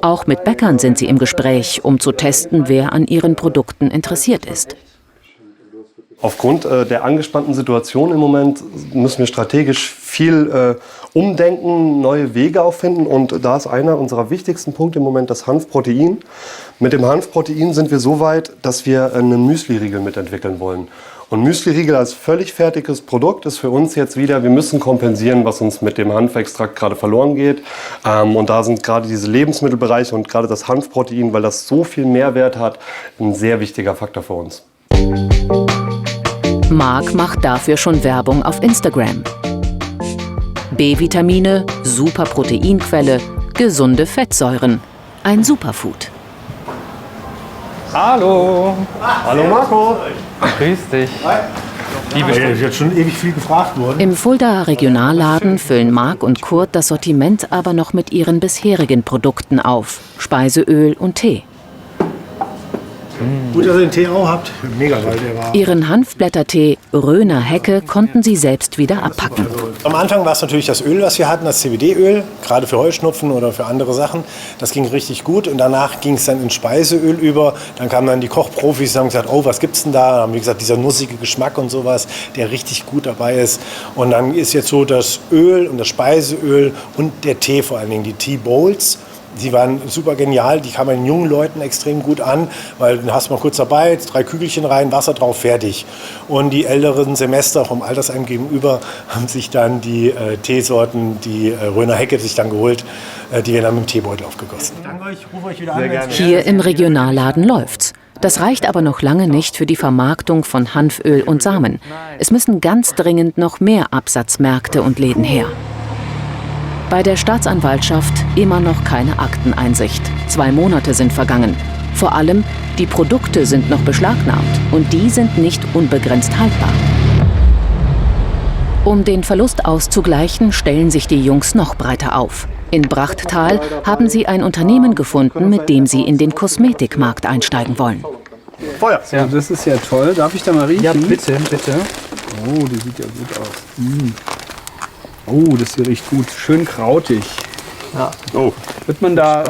Auch mit Bäckern sind sie im Gespräch, um zu testen, wer an ihren Produkten interessiert ist. Aufgrund der angespannten Situation im Moment müssen wir strategisch viel umdenken, neue Wege auffinden. Und da ist einer unserer wichtigsten Punkte im Moment das Hanfprotein. Mit dem Hanfprotein sind wir so weit, dass wir einen Müsli-Riegel mitentwickeln wollen. Und Müsli-Riegel als völlig fertiges Produkt ist für uns jetzt wieder, wir müssen kompensieren, was uns mit dem Hanfextrakt gerade verloren geht. Und da sind gerade diese Lebensmittelbereiche und gerade das Hanfprotein, weil das so viel Mehrwert hat, ein sehr wichtiger Faktor für uns. Marc macht dafür schon Werbung auf Instagram. B-Vitamine, super Proteinquelle, gesunde Fettsäuren. Ein Superfood. Hallo. Hallo Marco. Grüß dich. Ist jetzt schon ewig viel gefragt worden. Im Fuldaer Regionalladen füllen Marc und Kurt das Sortiment aber noch mit ihren bisherigen Produkten auf. Speiseöl und Tee. Gut, dass ihr den Tee auch habt. Mega, weil der war. Ihren Hanfblättertee Röner Hecke konnten sie selbst wieder abpacken. Am Anfang war es natürlich das Öl, was wir hatten, das CBD-Öl, gerade für Heuschnupfen oder für andere Sachen. Das ging richtig gut und danach ging es dann in Speiseöl über. Dann kamen dann die Kochprofis und haben gesagt, oh, was gibt's denn da? Dann haben wir gesagt, dieser nussige Geschmack und sowas, der richtig gut dabei ist. Und dann ist jetzt so das Öl und das Speiseöl und der Tee vor allen Dingen, die Tea Bowls. Die waren super genial, die kamen den jungen Leuten extrem gut an, weil dann hast du mal kurz dabei, 3 Kügelchen rein, Wasser drauf, fertig. Und die älteren Semester vom Altersheim gegenüber haben sich dann die Teesorten, die Röner Hecke sich dann geholt, die werden dann mit dem Teebeutel aufgegossen. Danke euch, rufe euch wieder an. Hier im Regionalladen läuft's. Das reicht aber noch lange nicht für die Vermarktung von Hanföl und Samen. Es müssen ganz dringend noch mehr Absatzmärkte und Läden her. Bei der Staatsanwaltschaft immer noch keine Akteneinsicht. 2 Monate sind vergangen. Vor allem, die Produkte sind noch beschlagnahmt und die sind nicht unbegrenzt haltbar. Um den Verlust auszugleichen, stellen sich die Jungs noch breiter auf. In Brachttal haben sie ein Unternehmen gefunden, mit dem sie in den Kosmetikmarkt einsteigen wollen. Feuer! Ja, das ist ja toll. Darf ich da mal riechen? Ja, bitte, bitte. Oh, die sieht ja gut aus. Oh, das hier riecht gut. Schön krautig. Ja. Oh. Wird man da,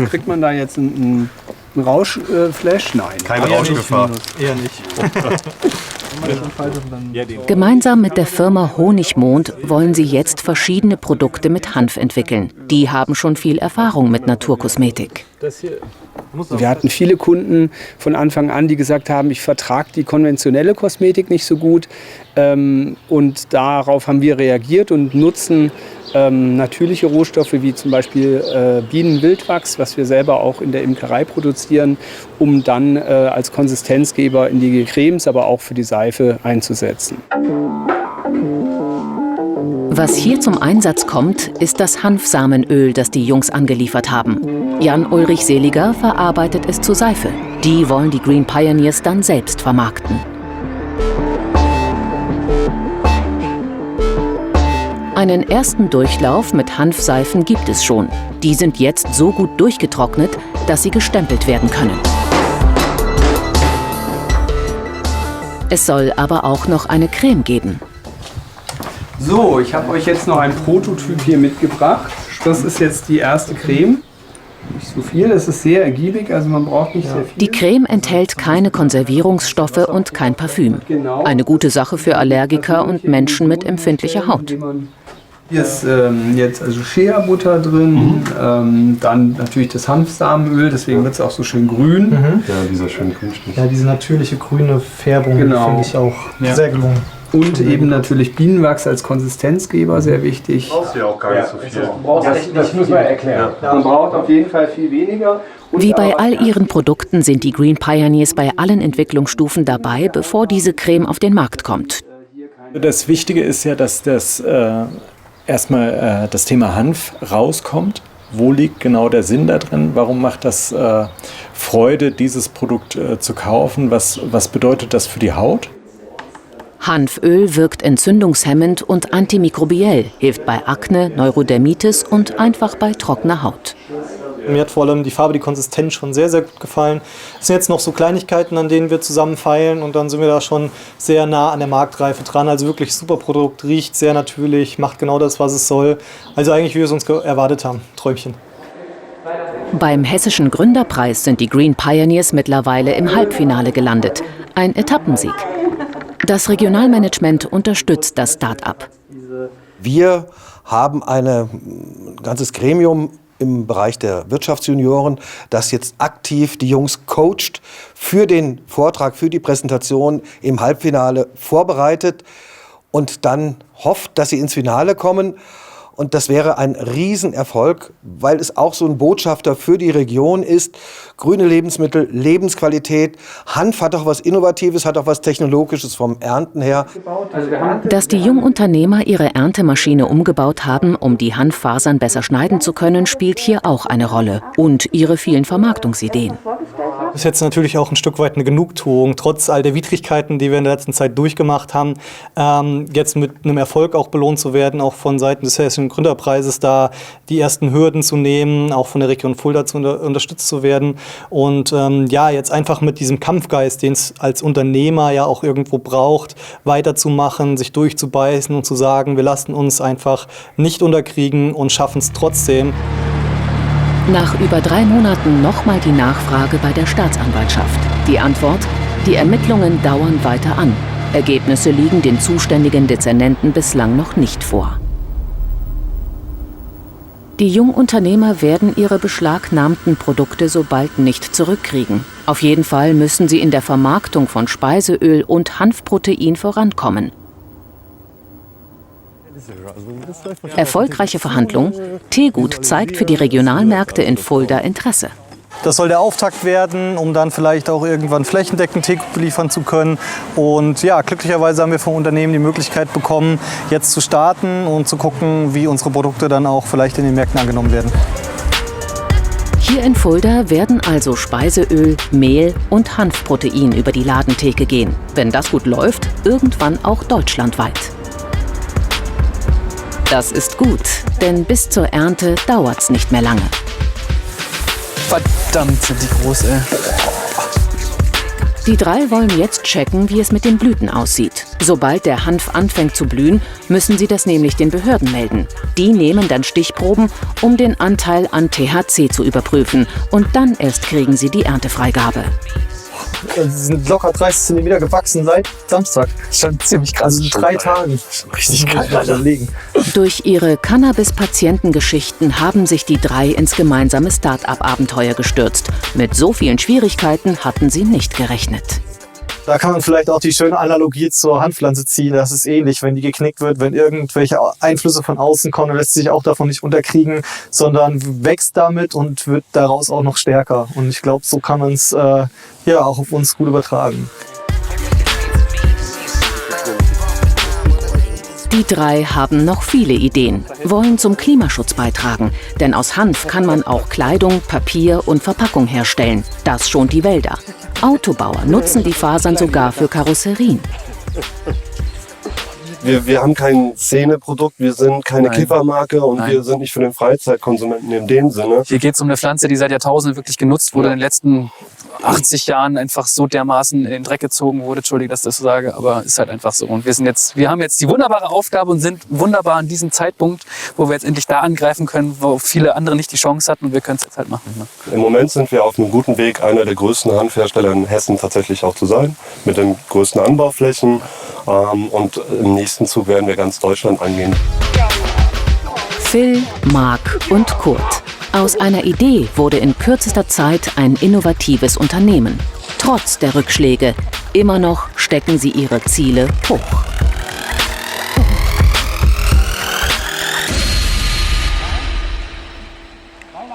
kriegt man da jetzt einen Rauschflash? Nein. Keine Rauschgefahr. Eher nicht. Gemeinsam mit der Firma Honigmond wollen sie jetzt verschiedene Produkte mit Hanf entwickeln. Die haben schon viel Erfahrung mit Naturkosmetik. Wir hatten viele Kunden von Anfang an, die gesagt haben, ich vertrage die konventionelle Kosmetik nicht so gut. Und darauf haben wir reagiert und nutzen natürliche Rohstoffe wie zum Beispiel Bienenwildwachs, was wir selber auch in der Imkerei produzieren, um dann als Konsistenzgeber in die Cremes, aber auch für die Seife einzusetzen. Was hier zum Einsatz kommt, ist das Hanfsamenöl, das die Jungs angeliefert haben. Jan-Ulrich Seliger verarbeitet es zu Seife. Die wollen die Green Pioneers dann selbst vermarkten. Einen ersten Durchlauf mit Hanfseifen gibt es schon. Die sind jetzt so gut durchgetrocknet, dass sie gestempelt werden können. Es soll aber auch noch eine Creme geben. So, ich habe euch jetzt noch ein Prototyp hier mitgebracht. Das ist jetzt die erste Creme. Nicht so viel, das ist sehr ergiebig, also man braucht nicht sehr viel. Die Creme enthält keine Konservierungsstoffe und kein Parfüm. Eine gute Sache für Allergiker und Menschen mit empfindlicher Haut. Hier ist jetzt also Shea-Butter drin, dann natürlich das Hanfsamenöl, deswegen wird es auch so schön grün. Ja, dieser schöne Grünstich. Ja, diese natürliche grüne Färbung Genau. finde ich auch sehr gelungen. Und eben natürlich Bienenwachs als Konsistenzgeber, sehr wichtig. Brauchst du ja auch gar nicht so viel. Das muss man erklären. Man braucht auf jeden Fall viel weniger. Wie bei all ihren Produkten sind die Green Pioneers bei allen Entwicklungsstufen dabei, bevor diese Creme auf den Markt kommt. Das Wichtige ist ja, dass das erstmal das Thema Hanf rauskommt. Wo liegt genau der Sinn da drin? Warum macht das Freude, dieses Produkt zu kaufen? Was bedeutet das für die Haut? Hanföl wirkt entzündungshemmend und antimikrobiell, hilft bei Akne, Neurodermitis und einfach bei trockener Haut. Mir hat vor allem die Farbe, die Konsistenz schon sehr, sehr gut gefallen. Es sind jetzt noch so Kleinigkeiten, an denen wir zusammen feilen und dann sind wir da schon sehr nah an der Marktreife dran. Also wirklich super Produkt, riecht sehr natürlich, macht genau das, was es soll. Also eigentlich, wie wir es uns erwartet haben. Träumchen. Beim Hessischen Gründerpreis sind die Green Pioneers mittlerweile im Halbfinale gelandet. Ein Etappensieg. Das Regionalmanagement unterstützt das Start-up. Wir haben ein ganzes Gremium im Bereich der Wirtschaftsjunioren, das jetzt aktiv die Jungs coacht, für den Vortrag, für die Präsentation im Halbfinale vorbereitet und dann hofft, dass sie ins Finale kommen. Und das wäre ein Riesenerfolg, weil es auch so ein Botschafter für die Region ist. Grüne Lebensmittel, Lebensqualität. Hanf hat auch was Innovatives, hat auch was Technologisches vom Ernten her. Dass die Jungunternehmer ihre Erntemaschine umgebaut haben, um die Hanffasern besser schneiden zu können, spielt hier auch eine Rolle. Und ihre vielen Vermarktungsideen. Das ist jetzt natürlich auch ein Stück weit eine Genugtuung, trotz all der Widrigkeiten, die wir in der letzten Zeit durchgemacht haben, jetzt mit einem Erfolg auch belohnt zu werden, auch von Seiten des Hessischen Gründerpreises, da die ersten Hürden zu nehmen, auch von der Region Fulda unterstützt zu werden. Und jetzt einfach mit diesem Kampfgeist, den es als Unternehmer ja auch irgendwo braucht, weiterzumachen, sich durchzubeißen und zu sagen, wir lassen uns einfach nicht unterkriegen und schaffen es trotzdem. Nach über 3 Monaten nochmal die Nachfrage bei der Staatsanwaltschaft. Die Antwort: Die Ermittlungen dauern weiter an. Ergebnisse liegen den zuständigen Dezernenten bislang noch nicht vor. Die Jungunternehmer werden ihre beschlagnahmten Produkte so bald nicht zurückkriegen. Auf jeden Fall müssen sie in der Vermarktung von Speiseöl und Hanfprotein vorankommen. Erfolgreiche Verhandlungen. Teegut zeigt für die Regionalmärkte in Fulda Interesse. Das soll der Auftakt werden, um dann vielleicht auch irgendwann flächendeckend Teegut beliefern zu können. Und ja, glücklicherweise haben wir vom Unternehmen die Möglichkeit bekommen, jetzt zu starten und zu gucken, wie unsere Produkte dann auch vielleicht in den Märkten angenommen werden. Hier in Fulda werden also Speiseöl, Mehl und Hanfprotein über die Ladentheke gehen. Wenn das gut läuft, irgendwann auch deutschlandweit. Das ist gut, denn bis zur Ernte dauert's nicht mehr lange. Verdammt, sind die groß, ey. Die 3 wollen jetzt checken, wie es mit den Blüten aussieht. Sobald der Hanf anfängt zu blühen, müssen sie das nämlich den Behörden melden. Die nehmen dann Stichproben, um den Anteil an THC zu überprüfen. Und dann erst kriegen sie die Erntefreigabe. Sie sind locker 30 cm gewachsen seit Samstag. Schon ziemlich krass. Also in 3 Tagen. Richtig geil. Durch ihre Cannabis-Patientengeschichten haben sich die 3 ins gemeinsame Start-up-Abenteuer gestürzt. Mit so vielen Schwierigkeiten hatten sie nicht gerechnet. Da kann man vielleicht auch die schöne Analogie zur Hanfpflanze ziehen. Das ist ähnlich, wenn die geknickt wird, wenn irgendwelche Einflüsse von außen kommen, dann lässt sie sich auch davon nicht unterkriegen, sondern wächst damit und wird daraus auch noch stärker. Und ich glaube, so kann man es auch auf uns gut übertragen. Die 3 haben noch viele Ideen, wollen zum Klimaschutz beitragen. Denn aus Hanf kann man auch Kleidung, Papier und Verpackung herstellen. Das schont die Wälder. Autobauer nutzen die Fasern sogar für Karosserien. Wir haben kein Szeneprodukt, wir sind keine Kiffermarke und wir sind nicht für den Freizeitkonsumenten in dem Sinne. Hier geht es um eine Pflanze, die seit Jahrtausenden wirklich genutzt wurde, in den letzten 80 Jahren einfach so dermaßen in den Dreck gezogen wurde. Entschuldige, dass ich das so sage, aber ist halt einfach so. Und wir haben jetzt die wunderbare Aufgabe und sind wunderbar an diesem Zeitpunkt, wo wir jetzt endlich da angreifen können, wo viele andere nicht die Chance hatten und wir können es jetzt halt machen. Ne? Im Moment sind wir auf einem guten Weg, einer der größten Hanfhersteller in Hessen tatsächlich auch zu sein, mit den größten Anbauflächen. Und im nächsten Zug werden wir ganz Deutschland angehen. Phil, Marc und Kurt. Aus einer Idee wurde in kürzester Zeit ein innovatives Unternehmen. Trotz der Rückschläge, immer noch stecken sie ihre Ziele hoch.